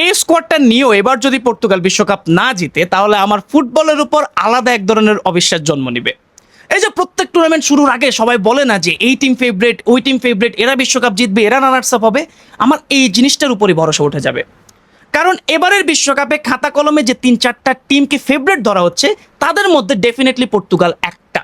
এই স্কোয়াডটা নিয়েও এবার যদি পর্তুগাল বিশ্বকাপ না জিতে তাহলে আমার ফুটবলের উপর আলাদা এক ধরনের অবিশ্বাস জন্ম নিবে। এই যে প্রত্যেক টুর্নামেন্ট শুরুর আগে সবাই বলে না যে এই টিম ফেভারিট, ওই টিম ফেভারিট, এরা বিশ্বকাপ জিতবে, এরা রানার্স আপ হবে, আমার এই জিনিসটার উপরই ভরসা উঠে যাবে। কারণ এবারের বিশ্বকাপে খাতা কলমে যে 3-4টা টিমকে ফেভারিট ধরা হচ্ছে তাদের মধ্যে ডেফিনেটলি পর্তুগাল একটা।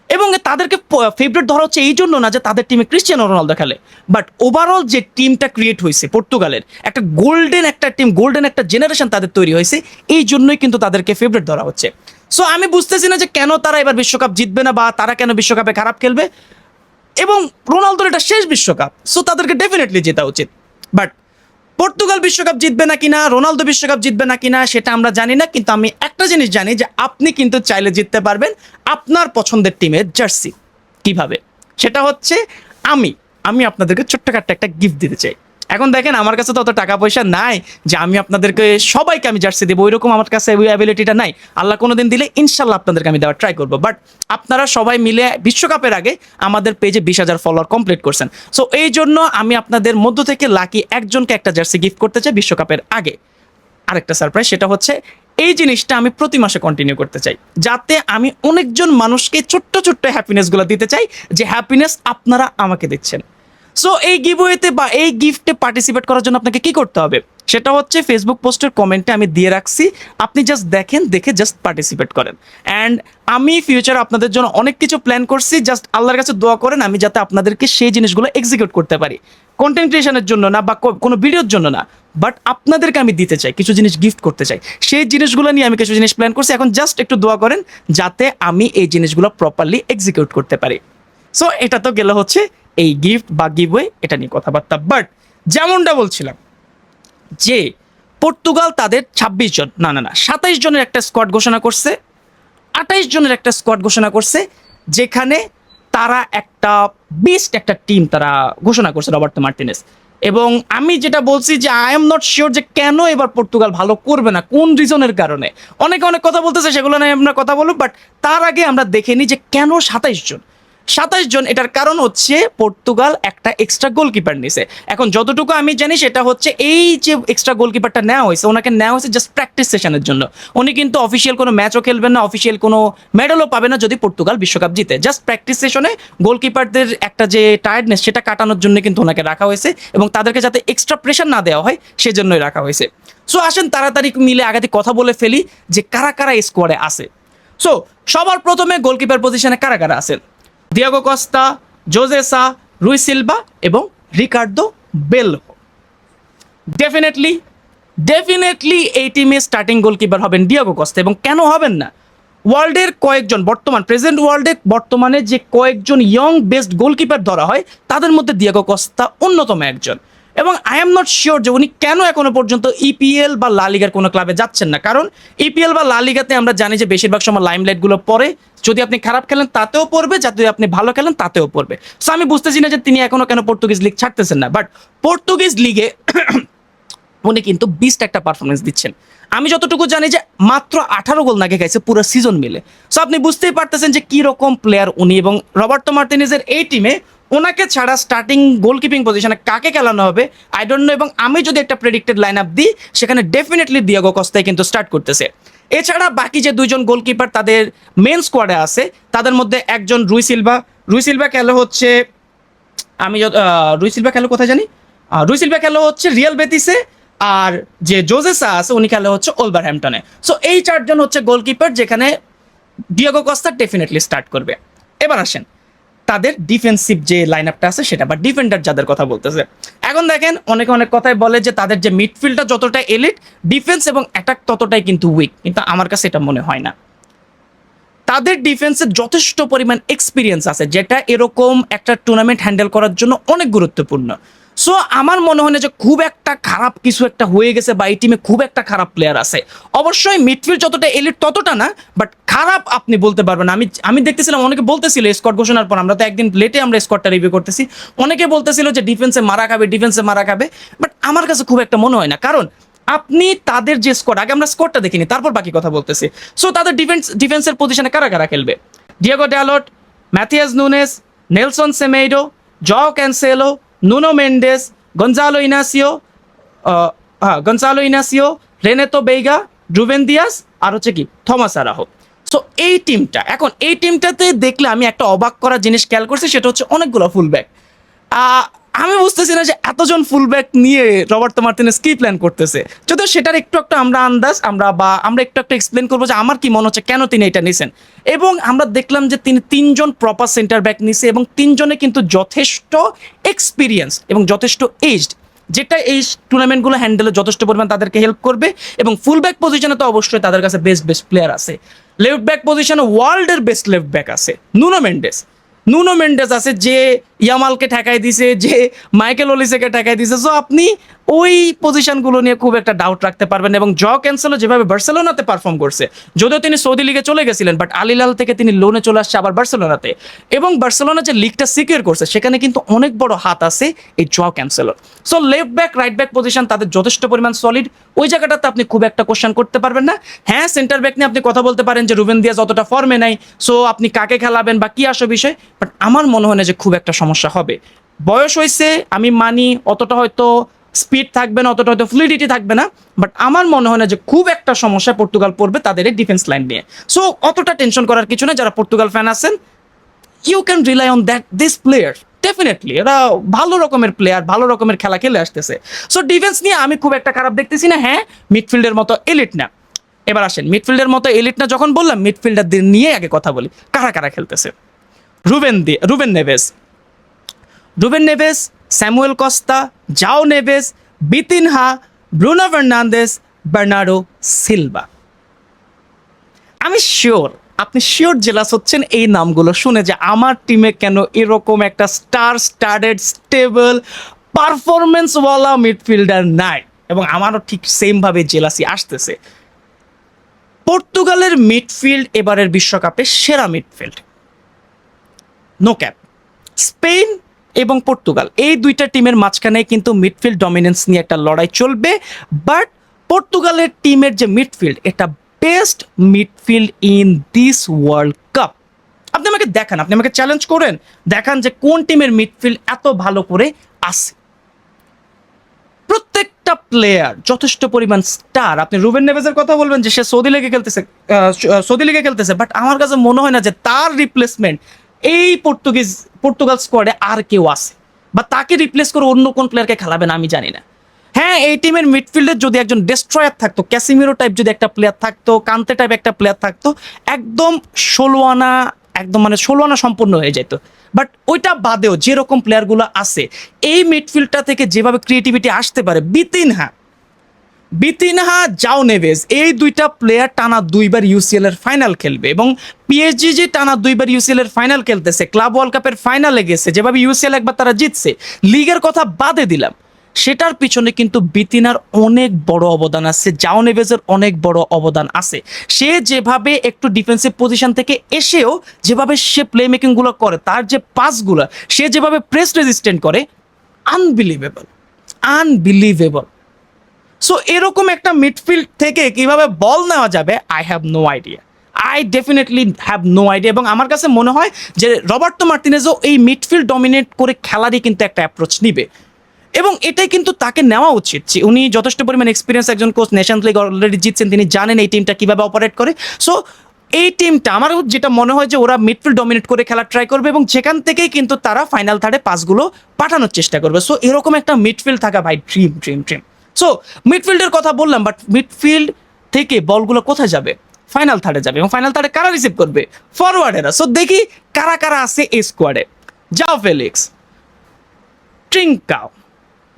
এবং তাদেরকে ফেভারিট ধরা হচ্ছে এই জন্য না যে তাদের টিমে ক্রিশ্চিয়ানো রোনালদো খেলে, বাট ওভারঅল যে টিমটা ক্রিয়েট হয়েছে পর্তুগালের, একটা গোল্ডেন একটা টিম, গোল্ডেন একটা জেনারেশন তাদের তৈরি হয়েছে, এই জন্যই কিন্তু তাদেরকে ফেভারিট ধরা হচ্ছে। সো আমি বুঝতেছি না যে কেন তারা এবার বিশ্বকাপ জিতবে না বা তারা কেন বিশ্বকাপে খারাপ খেলবে। এবং রোনালদোর এটা শেষ বিশ্বকাপ, সো তাদেরকে ডেফিনেটলি জেতা উচিত। বাট পর্তুগাল বিশ্বকাপ জিতবে না কিনা, রোনালদো বিশ্বকাপ জিতবে না কিনা সেটা আমরা জানি না, কিন্তু আমি একটা জিনিস জানি যে আপনি কিন্তু চাইলে জিততে পারবেন আপনার পছন্দের টিমের জার্সি। কিভাবে? সেটা হচ্ছে আমি আমি আপনাদেরকে ছোট্টখাট্ট একটা গিফট দিতে চাই। এখন দেখেন আমার কাছে তো অত টাকা পয়সা নাই যে আমি আপনাদেরকে সবাইকে আমি জার্সি দেবো, ওইরকম আমার কাছে ওই অ্যাবিলিটিটা নাই। আল্লাহ কোনোদিন দিলে ইনশাল্লাহ আপনাদেরকে আমি দেওয়ার ট্রাই করবো। বাট আপনারা সবাই মিলে বিশ্বকাপের আগে আমাদের পেজে 20,000 ফলোয়ার কমপ্লিট করছেন, সো এই জন্য আমি আপনাদের মধ্য থেকে লাকি একজনকে একটা জার্সি গিফট করতে চাই বিশ্বকাপের আগে। আরেকটা সারপ্রাইজ, সেটা হচ্ছে এই জিনিসটা আমি প্রতি মাসে কন্টিনিউ করতে চাই, যাতে আমি অনেকজন মানুষকে ছোট্ট ছোট্ট হ্যাপিনেসগুলো দিতে চাই, যে হ্যাপিনেস আপনারা আমাকে দিচ্ছেন। সো এই গিভওয়েতে বা এই গিফটে পার্টিসিপেট করার জন্য আপনাকে কি করতে হবে সেটা হচ্ছে ফেসবুক পোস্টের কমেন্টে আমি দিয়ে রাখছি, আপনি জাস্ট দেখেন, দেখে জাস্ট পার্টিসিপেট করেন। অ্যান্ড আমি ফিউচারে আপনাদের জন্য অনেক কিছু প্ল্যান করছি, জাস্ট আল্লাহর কাছে দোয়া করেন আমি যাতে আপনাদেরকে সেই জিনিসগুলো এক্সিকিউট করতে পারি। কন্টেন্ট ক্রিয়েশনের জন্য না বা কোনো ভিডিওর জন্য না, বাট আপনাদেরকে আমি দিতে চাই, কিছু জিনিস গিফট করতে চাই, সেই জিনিসগুলো নিয়ে আমি কিছু জিনিস প্ল্যান করছি। এখন জাস্ট একটু দোয়া করেন যাতে আমি এই জিনিসগুলো প্রপারলি এক্সিকিউট করতে পারি। সো এটা তো গেল হচ্ছে এই গিফট বা গিভওয়ে এটা নিয়ে কথাবার্তা। বাট যেমনটা বলছিলাম যে পর্তুগাল তাদের 26 জন না না না 27 জনের একটা স্কোয়াড ঘোষণা করছে, 28 জনের একটা স্কোয়াড ঘোষণা করছে, যেখানে তারা একটা বেস্ট একটা টিম তারা ঘোষণা করছে রবার্তো মার্টিনেজ। এবং আমি যেটা বলছি যে আই এম নট শিওর যে কেন এবার পর্তুগাল ভালো করবে না, কোন রিজনের কারণে। অনেকে অনেক কথা বলতেছে, সেগুলো নিয়ে আমরা কথা বলব, বাট তার আগে আমরা দেখে নিই যে কেন 27 জন। এটার কারণ হচ্ছে পর্তুগাল একটা এক্সট্রা গোলকিপার নিছে। এখন যতটুকু আমি জানি সেটা হচ্ছে এই যে এক্সট্রা গোলকিপারটা নেওয়া হয়েছে, ওনাকে নেওয়া হয়েছে জাস্ট প্র্যাকটিস সেশনের জন্য। উনি কিন্তু অফিসিয়াল কোনো ম্যাচও খেলবেন না, অফিসিয়াল কোনো মেডেলও পাবে না যদি পর্তুগাল বিশ্বকাপ জিতে। জাস্ট প্র্যাকটিস সেশনে গোলকিপারদের একটা যে টায়ার্ডনেস সেটা কাটানোর জন্য কিন্তু ওনাকে রাখা হয়েছে, এবং তাদেরকে যাতে এক্সট্রা প্রেশার না দেওয়া হয় সেজন্যই রাখা হয়েছে। সো আসেন তাড়াতাড়ি মিলে আগে থেকে কথা বলে ফেলি যে কারা কারা এই স্কোয়াডে আছে। সো সবার প্রথমে গোলকিপার পজিশনে কারা কারা আছেন? দিয়াগো কস্তা, জোজে সা, রুই সিলভা এবং রিকার্ডো বেলো। ডেফিনেটলি এই টিমে স্টার্টিং গোলকিপার হবেন দিয়াগো কস্তা। এবং কেন হবেন না, ওয়ার্ল্ডের কয়েকজন বর্তমানে যে কয়েকজন ইয়ং বেস্ট গোলকিপার ধরা হয় তাদের মধ্যে দিয়াগো কস্তা অন্যতম একজন। এবং আই এম নট শিওর যে উনি কেন এখনো পর্যন্ত ইপিএল বা লা লিগার কোনো ক্লাবে যাচ্ছেন না। কারণ ইপিএল বা লা লিগাতে আমরা জানি যে বেশিরভাগ সময় লাইমলাইটগুলো পড়ে, যদি আপনি খারাপ খেলেন তাতেও পড়বে, যদি আপনি ভালো খেলেন তাতেও পড়বে। সো আমি বুঝতেছি না যে তিনি এখনো কেন পর্তুগিজ লিগ ছাড়তেছেন না। বাট পর্তুগিজ লিগে উনি কিন্তু বিস্ট একটা পারফরমেন্স দিচ্ছেন। আমি যতটুকু জানি যে মাত্র 18 গোল নাকি খাইছে পুরো সিজন মিলে। সো আপনি বুঝতেই পারতেছেন যে কি রকম প্লেয়ার উনি। এবং রবার্তো মার্টিনেজের এই টিমে ওনাকে ছাড়া স্টার্টিং গোলকিপিং পজিশনে কাকে খেলানো হবে আই ডোন্ট নো। এবং আমি যদি একটা প্রেডিক্টেড লাইন আপ দিই সেখানে ডেফিনেটলি দিয়াগো কস্তাই কিন্তু স্টার্ট করতেছে। এছাড়া বাকি যে দুইজন গোলকিপার তাদের মেন স্কোয়াডে আছে তাদের মধ্যে একজন রুই সিলভা খেলে হচ্ছে রুই সিলভা খেলে কোথায় জানি, রুই সিলভা খেলে হচ্ছে রিয়াল বেতিসে, আর যে জোজে সা আছে উনি খেলে হচ্ছে ওলভারহ্যাম্পটনে। সো এই 4 জন হচ্ছে গোলকিপার, যেখানে দিয়াগো কস্তা ডেফিনেটলি স্টার্ট করবে। এবার আসেন তাদের ডিফেন্সিভ যে লাইন আপটা আছে সেটা, বা ডিফেন্ডার যাদের কথা বলতেছে। এখন দেখেন অনেকে অনেক কথাই বলে যে তাদের যে মিডফিল্ডটা যতটা এলিট, ডিফেন্স এবং অ্যাটাক ততটাই কিন্তু উইক, কিন্তু আমার কাছে এটা মনে হয় না। তাদের ডিফেন্সে যথেষ্ট পরিমাণ এক্সপিরিয়েন্স আছে, যেটা এরকম একটা টুর্নামেন্ট হ্যান্ডেল করার জন্য অনেক গুরুত্বপূর্ণ। সো আমার মনে হয় না যে খুব একটা খারাপ কিছু একটা হয়ে গেছে বা এই টিমে খুব একটা খারাপ প্লেয়ার আছে। অবশ্যই মিডফিল্ড যতটা এলিট ততটা না, বাট খারাপ আপনি বলতে পারবেন না। আমি দেখতেছিলাম অনেকে বলতেছিল স্কোয়াড ঘোষণার পর, আমরা তো একদিন লেটে আমরা স্কোয়াডটা রিভিউ করতেছি, অনেকে বলতেছিল যে ডিফেন্সে মারা খাবে, বাট আমার কাছে খুব একটা মনে হয় না। কারণ আপনি তাদের যে স্কোয়াড, আগে আমরা স্কোয়াডটা দেখিনি তারপর বাকি কথা বলতেছি। সো তাদের ডিফেন্সের পজিশনে কারা কারা খেলবে? Diogo Dalot, Matheus Nunes, Nelson Semedo, Joao Cancelo, Nuno Mendes, Goncalo Inacio, Goncalo Inacio, Renato Veiga, Ruben Dias, আর হচ্ছে কি থমাস আরাহো। সো এই টিমটা, এখন এই টিমটাতে দেখলে আমি একটা অবাক করা জিনিস খেয়াল করছি, সেটা হচ্ছে অনেকগুলো ফুলব্যাক। আমি বুঝতেছি না যে এতজন ফুলব্যাক নিয়ে রবার্তো মার্টিনেজ কি প্ল্যান করতেছে। যদিও সেটার একটু একটু আমরা একটু একটু এক্সপ্লেন করবো যে আমার কি মনে হচ্ছে কেন তিনি এটা নিছেন। এবং আমরা দেখলাম যে তিনি 3জন প্রপার সেন্টার ব্যাক নিছে এবং 3জনে কিন্তু যথেষ্ট এক্সপিরিয়েন্স এবং যথেষ্ট এজড, যেটা এই টুর্নামেন্টগুলো হ্যান্ডেলে যথেষ্ট পরিমাণ তাদেরকে হেল্প করবে। এবং ফুলব্যাক পজিশনে তো অবশ্যই তাদের কাছে বেস্ট বেস্ট প্লেয়ার আছে। লেফট ব্যাক পজিশনে ওয়ার্ল্ডের বেস্ট লেফট ব্যাক আছে নুনো মেন্ডেস আছে, যে ইয়ামালকে ঠেকাই দিছে, যে মাইকেল ওলিসেকে ঠেকাই দিছে। সো আপনি ওই পজিশনগুলো নিয়ে খুব একটা ডাউট রাখতে পারবেন। এবং জ ক্যান্সেলো যেভাবে বার্সেলোনাতে পারফর্ম করছে, যদিও তিনি সৌদি লিগে চলে গেছিলেন, বাট আল হিলাল থেকে তিনি লোনে চলে আসছে আবার বার্সেলোনাতে, এবং বার্সেলোনা যে লিগটা সিকিউর করছে সেখানে কিন্তু অনেক বড় হাত আছে এই জ ক্যান্সেলোর। So left back right back position তাদের যথেষ্ট পরিমাণ সলিড, ওই জায়গাটাতে আপনি খুব একটা কোশ্চেন করতে পারবেন না। হ্যাঁ, সেন্টার ব্যাক নিয়ে আপনি কথা বলতে পারেন যে রুবেন দিয়াস অতটা ফর্মে নাই, সো আপনি কাকে খেলাবেন বা কি আসো বিষয়, বাট আমার মনে হয় না যে খুব একটা সমস্যা হবে। বয়স হয়েছে, আমি মানি, অতটা হয়তো স্পিড থাকবে না, অতটা হয়তো ফ্লুইডিটি থাকবে না, বাট আমার মনে হয় না যে খুব একটা সমস্যা পর্তুগাল পড়বে তাদের এই ডিফেন্স লাইন নিয়ে। সো অতটা টেনশন করার কিছু না। যারা পর্তুগাল ফ্যান আছেন, you can rely on that this player, definitely এরা ভালো রকমের প্লেয়ার, ভালো রকমের খেলা খেলে আসতেছে। সো ডিফেন্স নিয়ে আমি খুব একটা খারাপ দেখতেছি না। হ্যাঁ, মিডফিল্ডের মতো এলিট না। এবার আসেন, মিডফিল্ডের মতো এলিট না যখন বললাম, মিডফিল্ডারদের নিয়ে আগে কথা বলি, কারা কারা খেলতেছে। Ruben Neves, Samuel Costa, Joao Neves, Vitinha, Bruno Fernandes, Bernardo Silva. আমি শিওর আপনি জেলাস হচ্ছেন এই নামগুলো শুনে, যে আমার টিমে কেন এরকম একটা স্টারেড স্টেবল পারফরমেন্সওয়ালা মিডফিল্ডার নাই। এবং আমারও ঠিক সেমভাবে জেলাসি আসতেছে। পর্তুগালের মিডফিল্ড এবারের বিশ্বকাপে সেরা মিডফিল্ড, নো ক্যাপ। স্পেন এবং পর্তুগাল এই দুইটা টিমের মাঝখানে কিন্তু মিডফিল্ড ডমিনেন্স নিয়ে একটা লড়াই চলবে, বাট পর্তুগালের টিমের যে মিডফিল্ড, এটা best midfield in this world cup. আপনি আমাকে দেখান, আপনি আমাকে চ্যালেঞ্জ করেন, দেখান যে কোন টিমের মিডফিল্ড এত ভালো করে আসে। প্রত্যেকটা প্লেয়ার যথেষ্ট পরিমাণ স্টার। আপনি রুবেন নেভেসের কথা বলবেন যে সে সৌদি লিগে খেলতেছে, বাট আমার কাছে মনে হয় না যে তার রিপ্লেসমেন্ট এই পর্তুগাল স্কোয়াডে আর কেউ আছে, বা তাকে রিপ্লেস করে অন্য কোন প্লেয়ারকে খেলাবেন আমি জানি না। হ্যাঁ, এই টিমের মিডফিল্ডে যদি একজন ডেস্ট্রয়ার থাকতো, ক্যাসিমিরো টাইপ যদি একটা প্লেয়ার থাকতো, কান্তে টাইপ একটা প্লেয়ার থাকতো, একদম ষোলো আনা সম্পূর্ণ হয়ে যেত। বাট ওইটা বাদেও যেরকম প্লেয়ারগুলো আছে, এই মিডফিল্ডটা থেকে যেভাবে ক্রিয়েটিভিটি আসতে পারে, বিতিনহা, জাও নেভেস, এই দুইটা প্লেয়ার টানা 2বার ইউসিএল এর ফাইনাল খেলবে। এবং পিএসজি যে টানা 2বার ইউসিএল এর ফাইনাল খেলতেছে, ক্লাব ওয়ার্ল্ড কাপের ফাইনালে গেছে, যেভাবে ইউসিএল একবার তারা জিতছে, লিগের কথা বাদে দিলাম, সেটার পিছনে কিন্তু বিতিনার অনেক বড় অবদান আছে, জাও নেভেসের অনেক বড় অবদান আছে। সে যেভাবে একটু ডিফেন্সিভ পজিশন থেকে এসেও যেভাবে সে প্লে মেকিংগুলো করে, তার যে পাসগুলো, সে যেভাবে প্রেস রেজিস্ট্যান্ট করে, আনবিলিভেবল। সো এরকম একটা মিডফিল্ড থেকে কিভাবে বল নেওয়া যাবে, I definitely have no idea. এবং আমার কাছে মনে হয় যে রবার্তো মার্টিনেজও এই মিডফিল্ড ডমিনেট করে খেলারই কিন্তু একটা অ্যাপ্রোচ নিবে, এবং এটাই কিন্তু তাকে নেওয়া উচিত। উনি যথেষ্ট পরিমাণ এক্সপিরিয়েন্স একজন কোচ, নেশনস লিগ অলরেডি জিতছেন, তিনি জানেন এই টিমটা কিভাবে অপারেট করে। সো এই টিমটা আমার যেটা মনে হয় যে ওরা মিডফিল্ড ডমিনেট করে খেলা ট্রাই করবে, এবং সেখান থেকেই কিন্তু তারা ফাইনাল থার্ডে পাসগুলো পাঠানোর চেষ্টা করবে। সো এরকম একটা মিডফিল্ড থাকা ভাই ড্রিম। সো মিডফিল্ডের কথা বললাম, বাট মিডফিল্ড থেকে বলগুলো কোথায় যাবে? ফাইনাল থার্ডে যাবে, এবং ফাইনাল থার্ডে কারা রিসিভ করবে? ফরওয়ার্ডেরা। সো দেখি কারা কারা আছে এই স্কোয়াডে। Joao Felix, Trincao,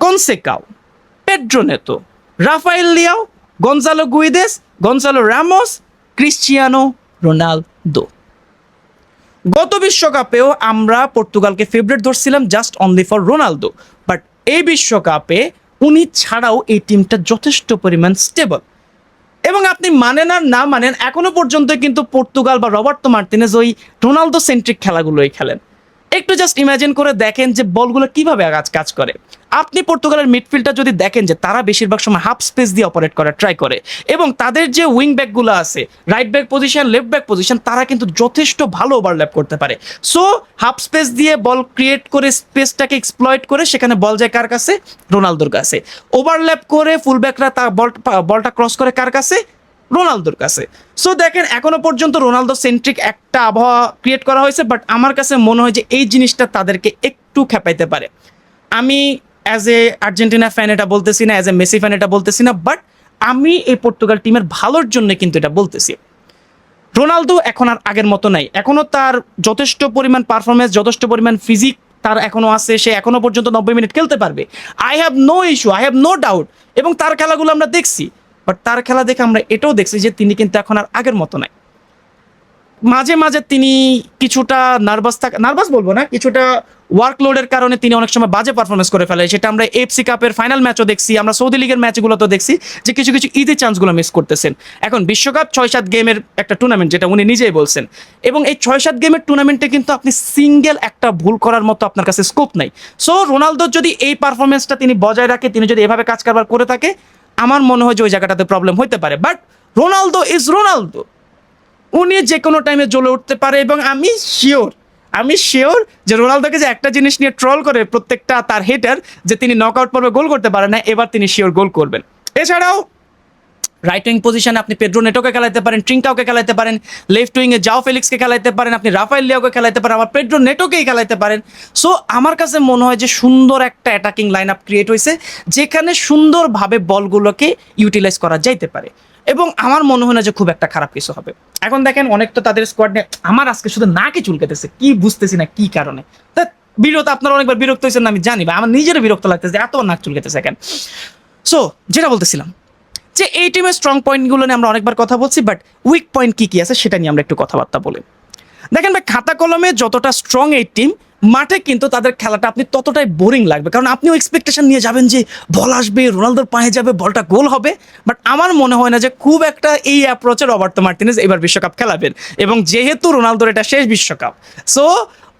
Conceicao, Pedro Neto, Rafael Leao, Goncalo Guedes, Goncalo Ramos, Cristiano Ronaldo. গত বিশ্বকাপেও আমরা পর্তুগালকে ফেভারিট ধরছিলাম just only for Ronaldo, but এই বিশ্বকাপে উনি ছাড়াও এই টিমটা যথেষ্ট পরিমাণ স্টেবল। এবং আপনি মানেন আর না মানেন, এখনো পর্যন্ত কিন্তু পর্তুগাল বা রবার্তো মার্টিনেজ ওই রোনালদো সেন্ট্রিক খেলাগুলোই খেলেন। একটু জাস্ট ইমাজিন করে দেখেন যে বলগুলো কিভাবে কাজ করে। আপনি পর্তুগালের মিডফিল্ডটা যদি দেখেন যে তারা বেশিরভাগ সময় হাফ স্পেস দিয়ে অপারেট করার ট্রাই করে, এবং তাদের যে উইং ব্যাকগুলো আছে, right back position, left back position, তারা কিন্তু যথেষ্ট ভালো ওভারল্যাপ করতে পারে। সো হাফ স্পেস দিয়ে বল ক্রিয়েট করে স্পেসটাকে এক্সপ্লয়েট করে সেখানে বল যায় কার কাছে? রোনালদোর কাছে। ওভারল্যাপ করে ফুলব্যাকরা তার বলটা ক্রস করে কার কাছে? রোনালদোর কাছে। সো দেখেন এখনো পর্যন্ত রোনালদো সেন্ট্রিক একটা আবহাওয়া ক্রিয়েট করা হয়েছে, বাট আমার কাছে মনে হয় যে এই জিনিসটা তাদেরকে একটু খেপাইতে পারে। আমি অ্যাজ এ আর্জেন্টিনা ফ্যান এটা বলতেছি না, অ্যাজ এ মেসি ফ্যান এটা বলতেছি না, বাট আমি এই পর্তুগাল টিমের ভালোর জন্য কিন্তু এটা বলতেছি। রোনালদো এখন আর আগের মতো নাই, এখনো তার যথেষ্ট পরিমাণ পারফরমেন্স, যথেষ্ট পরিমাণ ফিজিক তার এখনো আছে, সে এখনো পর্যন্ত 90 মিনিট খেলতে পারবে। I have no issue, I have no doubt. এবং তার খেলাগুলো আমরা দেখছি, বাট তার খেলা দেখে আমরা এটাও দেখছি যে তিনি কিন্তু এখন আর আগের মতো নাই। মাঝে মাঝে তিনি কিছুটা নার্ভাস বলবো না, কিছুটা ওয়ার্কলোডের কারণে তিনি অনেক সময় বাজে পারফরমেন্স করে ফেলে। সেটা আমরা এফসি কাপের ফাইনাল ম্যাচও দেখছি, আমরা সৌদি লিগের ম্যাচগুলোতেও দেখছি যে কিছু কিছু ইজি চান্সগুলো মিস করতেছেন। এখন বিশ্বকাপ 6-7 গেমের একটা টুর্নামেন্ট, যেটা উনি নিজেই বলছেন, এবং এই 6-7 গেমের টুর্নামেন্টে কিন্তু আপনি সিঙ্গেল একটা ভুল করার মতো আপনার কাছে স্কোপ নাই। সো রোনালদোর যদি এই পারফরমেন্সটা তিনি বজায় রাখে, তিনি যদি এভাবে কাজ কারবার করে থাকে, আমার মনে হয় যে ওই জায়গাটাতে প্রবলেম হতে পারে। বাট রোনালদো ইজ রোনালদো, উনি যে কোনো টাইমে জ্বলে উঠতে পারে। এবং আমি শিওর যে রোনালদোকে যে একটা জিনিস নিয়ে ট্রল করে প্রত্যেকটা তার হেটার, যে তিনি নকআউট পর্বে গোল করতে পারে না, এবার তিনি শিওর গোল করবেন। এছাড়াও রাইট উইং পজিশনে আপনি পেড্রো নেটোকে খেলাইতে পারেন, ট্রিঙ্কাওকে খেলাইতে পারেন, লেফট উইংয়ে জাও ফেলিক্সকে খেলাইতে পারেন, আপনি রাফায়েল লিয়াওকে খেলাইতে পারেন, আবার পেড্রো নেটোকেই খেলাইতে পারেন। সো আমার কাছে মনে হয় যে সুন্দর একটা অ্যাটাকিং লাইন আপ ক্রিয়েট হয়েছে, যেখানে সুন্দরভাবে বলগুলোকে ইউটিলাইজ করা যাইতে পারে। এবং আমার মনে হয় না যে খুব একটা খারাপ কিছু হবে। এখন দেখেন অনেক তো তাদের স্কোয়াড নিয়ে আমার আজকে শুধু নাকে চুলকাতেছে, কি বুঝতেছি না কি কারণে। তা বিরত, আপনারা অনেকবার বিরক্ত হয়েছেন আমি জানি, বা আমার নিজেরও বিরক্ত লাগতেছে এত নাক চুলকাতেছে কেন। সো যেটা বলতেছিলাম যে এই টিমের স্ট্রং পয়েন্টগুলো নিয়ে আমরা অনেকবার কথা বলছি, বাট উইক পয়েন্ট কি কি আছে সেটা নিয়ে আমরা একটু কথাবার্তা বলি। দেখেন ভাই, খাতা কলমে যতটা স্ট্রং এই টিম, মাঠে কিন্তু তাদের খেলাটা আপনি ততটাই বোরিং লাগবে, কারণ আপনিও এক্সপেকটেশন নিয়ে যাবেন যে বল আসবে, রোনালদোর পায়ে যাবে, বলটা গোল হবে। বাট আমার মনে হয় না যে খুব একটা এই অ্যাপ্রোচে রবার্তো মার্টিনেজ এবার বিশ্বকাপ খেলাবেন। এবং যেহেতু রোনালদোর এটা শেষ বিশ্বকাপ, সো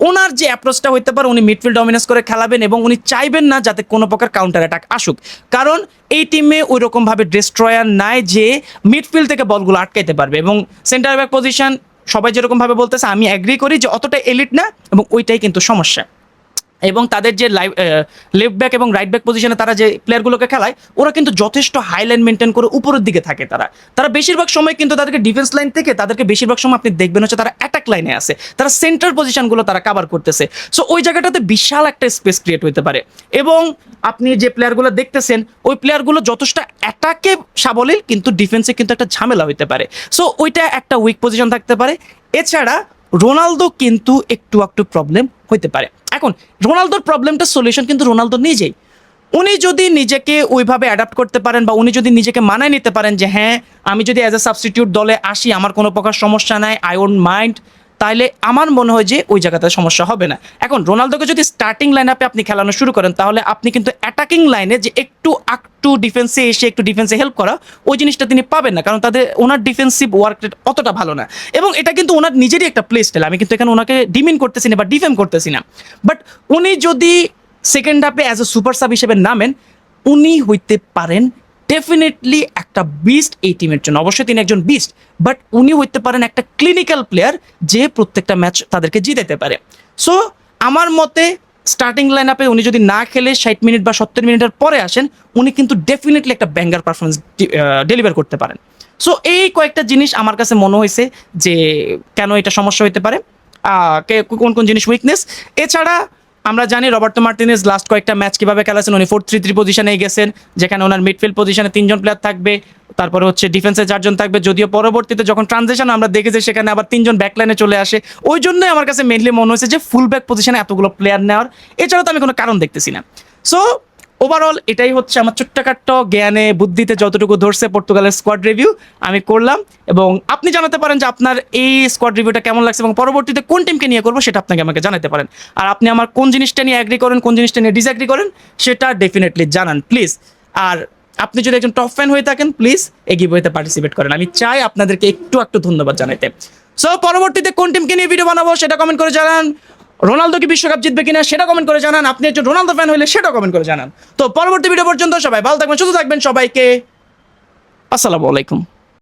ওনার যে অ্যাপ্রোচটা হইতে পারে, উনি মিডফিল্ড ডমিনেন্স করে খেলাবেন এবং উনি চাইবেন না যাতে কোনো প্রকার কাউন্টার অ্যাটাক আসুক, কারণ এই টিমে ওই রকমভাবে ডিস্ট্রয়ার নাই যে মিডফিল্ড থেকে বলগুলো আটকাইতে পারবে। এবং সেন্টার ব্যাক পজিশন সবাই যেরকমভাবে বলতেছে, আমি অ্যাগ্রি করি যে অতটা এলিট না, এবং ওইটাই কিন্তু সমস্যা। এবং তাদের যে লেফট ব্যাক এবং রাইট ব্যাক পজিশনে তারা যে প্লেয়ারগুলোকে খেলায়, ওরা কিন্তু যথেষ্ট হাই লাইন মেনটেন করে উপরের দিকে থাকে। তারা বেশিরভাগ সময় কিন্তু তাদেরকে ডিফেন্স লাইন থেকে তাদেরকে বেশিরভাগ সময় আপনি দেখবেন হচ্ছে তারা অ্যাটাক লাইনে আছে, তারা সেন্টার পজিশনগুলো তারা কাভার করতেছে। সো ওই জায়গাটাতে বিশাল একটা স্পেস ক্রিয়েট হতে পারে। এবং আপনি যে প্লেয়ারগুলো দেখতেছেন, ওই প্লেয়ারগুলো যথেষ্ট অ্যাটাকে সাবলীল, কিন্তু ডিফেন্সে কিন্তু একটা ঝামেলা হতে পারে। সো ওইটা একটা উইক পজিশন থাকতে পারে। এছাড়া রোনালদো কিন্তু একটু প্রবলেম হইতে পারে। এখন রোনালদোর প্রবলেমটা সলিউশন কিন্তু রোনালদো নিজেই। উনি যদি নিজেকে ওইভাবে অ্যাডাপ্ট করতে পারেন, বা উনি যদি নিজেকে মানায় নিতে পারেন যে হ্যাঁ, আমি যদি অ্যাজ এ সাবস্টিটিউট দলে আসি, আমার কোনো প্রকার সমস্যা নাই, আই ওন্ট মাইন্ড, তাহলে আমার মনে হয় যে ওই জায়গাতে সমস্যা হবে না। এখন রোনালদোকে যদি স্টার্টিং লাইন আপে আপনি খেলানো শুরু করেন, তাহলে আপনি কিন্তু অ্যাটাকিং লাইনে যে একটু ডিফেন্সে এসে একটু ডিফেন্সে হেল্প করা, ওই জিনিসটা তিনি পাবেন না, কারণ ওনার ডিফেন্সিভ ওয়ার্ক রেট অতটা ভালো না। এবং এটা কিন্তু ওনার নিজেরই একটা প্লে স্টাইল, আমি কিন্তু এখানে ওনাকে ডিমিন করতেছি না বা ডিফেম করতেছি না। বাট উনি যদি সেকেন্ড হাফে অ্যাজ এ সুপার সাব হিসেবে নামেন, উনি হইতে পারেন ডেফিনেটলি একটা বিস্ট এই টিমের জন্য। অবশ্যই তিনি একজন বিস্ট, বাট উনি হইতে পারেন একটা ক্লিনিক্যাল প্লেয়ার যে প্রত্যেকটা ম্যাচ তাদেরকে জিতাতে পারে। সো আমার মতে স্টার্টিং লাইন আপে উনি যদি না খেলে 60 মিনিট বা 70 মিনিটের পরে আসেন, উনি কিন্তু ডেফিনেটলি একটা ব্যাঙ্গার পারফরমেন্স ডেলিভার করতে পারেন। সো এই কয়েকটা জিনিস আমার কাছে মনে হয়েছে যে কেন এটা সমস্যা হতে পারে, কোন কোন জিনিস উইকনেস। এছাড়া আমরা জানি রবার্তো মার্টিনেজ লাস্ট কয়েকটা ম্যাচ কিভাবে খেলাছেন, উনি 4-3-3 পজিশনে গেছেন, যেখানে ওনার মিডফিল্ড পজিশনে 3 জন প্লেয়ার থাকবে, তারপরে হচ্ছে ডিফেন্সে 4 জন থাকবে। যদিও পরবর্তীতে যখন ট্রানজিশন আমরা দেখেছি, সেখানে আবার 3 জন ব্যাকলাইনে চলে আসে। ওই জন্যই আমার কাছে মেইনলি মনে হয়েছে যে ফুল ব্যাক পজিশনে এতগুলো প্লেয়ার নেওয়ার, এছাড়াও তো আমি কোনো কারণ দেখতেছি না। সো ওভারঅল এটাই হচ্ছে আমার ছোট্টখাট্ট জ্ঞানে বুদ্ধিতে যতটুকু ধরছে পর্তুগালের স্কোয়াড রিভিউ আমি করলাম। এবং আপনি জানাতে পারেন যে আপনার এই স্কোয়াড রিভিউটা কেমন লাগছে, এবং পরবর্তীতে কোন টিমকে নিয়ে করবো সেটা আপনাকে আমাকে জানাতে পারেন। আর আপনি আমার কোন জিনিসটা নিয়ে অ্যাগ্রি করেন, কোন জিনিসটা নিয়ে ডিসঅ্যাগ্রি করেন, সেটা ডেফিনেটলি জানান প্লিজ। আর আপনি যদি একজন টপ ফ্যান হয়ে থাকেন, প্লিজ এই গিভওয়েতে পার্টিসিপেট করেন। আমি চাই আপনাদেরকে একটু ধন্যবাদ জানাইতে। সো পরবর্তীতে কোন টিমকে নিয়ে ভিডিও বানাবো সেটা কমেন্ট করে জানান। রোনালদো কি বিশ্বকাপ জিতবে কিনা সেটা কমেন্ট করে জানান। আপনি একজন রোনালদো ফ্যান হলে সেটাও কমেন্ট করে জানান। তো পরবর্তী ভিডিও পর্যন্ত সবাই ভালো থাকবেন, সুস্থ থাকবেন। সবাইকে আসসালামু আলাইকুম।